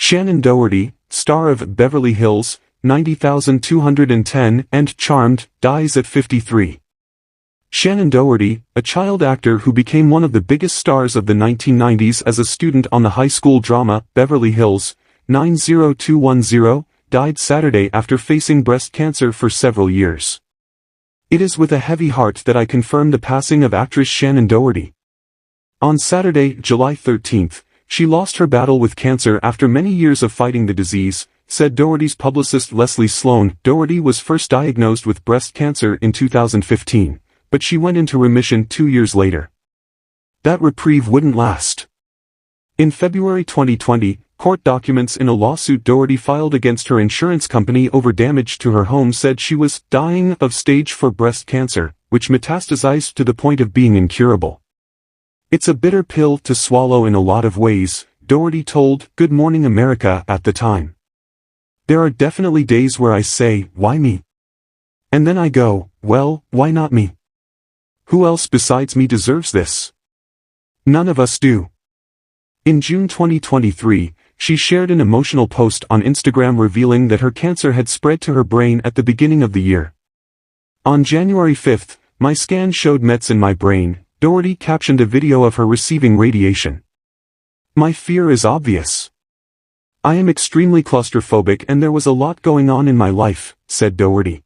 Shannen Doherty, star of Beverly Hills, 90,210 and Charmed, dies at 53. Shannen Doherty, a child actor who became one of the biggest stars of the 1990s as a student on the high school drama Beverly Hills, 90210, died Saturday after facing breast cancer for several years. It is with a heavy heart that I confirm the passing of actress Shannen Doherty. On Saturday, July 13, she lost her battle with cancer after many years of fighting the disease, said Doherty's publicist Leslie Sloane.Doherty was first diagnosed with breast cancer in 2015, but she went into remission 2 years later. That reprieve wouldn't last. In February 2020, court documents in a lawsuit Doherty filed against her insurance company over damage to her home said she was dying of stage 4 breast cancer, which metastasized to the point of being incurable. It's a bitter pill to swallow in a lot of ways, Doherty told Good Morning America at the time. There are definitely days where I say, why me? And then I go, well, why not me? Who else besides me deserves this? None of us do. In June 2023, she shared an emotional post on Instagram revealing that her cancer had spread to her brain at the beginning of the year. On January 5, my scan showed mets in my brain, Doherty captioned a video of her receiving radiation. My fear is obvious. I am extremely claustrophobic and there was a lot going on in my life, said Doherty.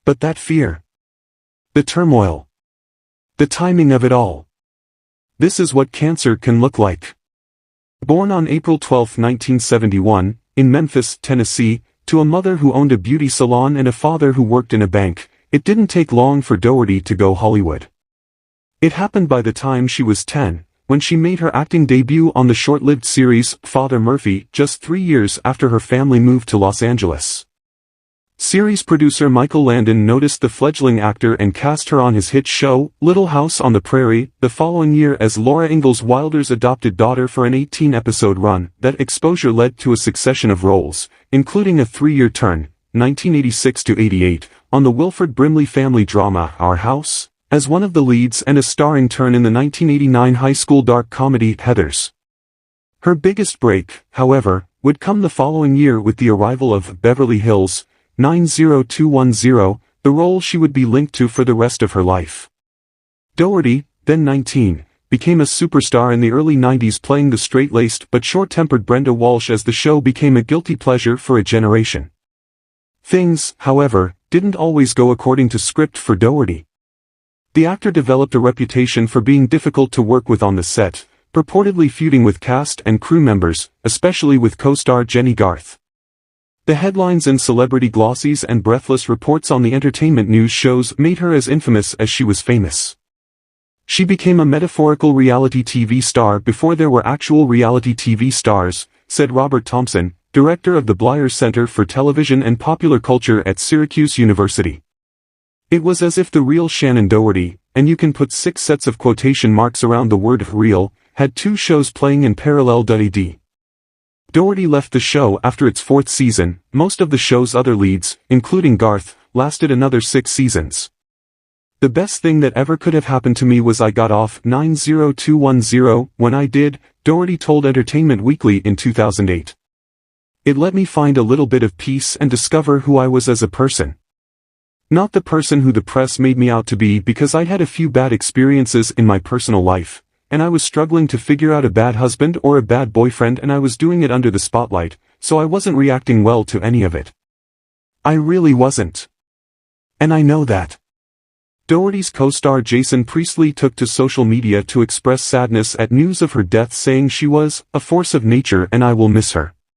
But that fear. The turmoil. The timing of it all. This is what cancer can look like. Born on April 12, 1971, in Memphis, Tennessee, to a mother who owned a beauty salon and a father who worked in a bank, it didn't take long for Doherty to go Hollywood. It happened by the time she was 10, when she made her acting debut on the short-lived series Father Murphy just 3 years after her family moved to Los Angeles. Series producer Michael Landon noticed the fledgling actor and cast her on his hit show, Little House on the Prairie, the following year as Laura Ingalls Wilder's adopted daughter for an 18-episode run. That exposure led to a succession of roles, including a 3-year turn, 1986-88, on the Wilford Brimley family drama Our House, as one of the leads and a starring turn in the 1989 high school dark comedy Heathers. Her biggest break, however, would come the following year with the arrival of Beverly Hills, 90210, the role she would be linked to for the rest of her life. Doherty, then 19, became a superstar in the early 90s playing the straight-laced but short-tempered Brenda Walsh as the show became a guilty pleasure for a generation. Things, however, didn't always go according to script for Doherty. The actor developed a reputation for being difficult to work with on the set, purportedly feuding with cast and crew members, especially with co-star Jenny Garth. The headlines in celebrity glossies and breathless reports on the entertainment news shows made her as infamous as she was famous. She became a metaphorical reality TV star before there were actual reality TV stars, said Robert Thompson, director of the Bleier Center for Television and Popular Culture at Syracuse University. It was as if the real Shannen Doherty, and you can put 6 sets of quotation marks around the word real, had 2 shows playing in parallel. Doherty left the show after its 4th season. Most of the show's other leads, including Garth, lasted another 6 seasons. The best thing that ever could have happened to me was I got off 90210 when I did, Doherty told Entertainment Weekly in 2008. It let me find a little bit of peace and discover who I was as a person. Not the person who the press made me out to be, because I'd had a few bad experiences in my personal life, and I was struggling to figure out a bad husband or a bad boyfriend, and I was doing it under the spotlight, so I wasn't reacting well to any of it. I really wasn't. And I know that. Doherty's co-star Jason Priestley took to social media to express sadness at news of her death, saying she was a force of nature and I will miss her.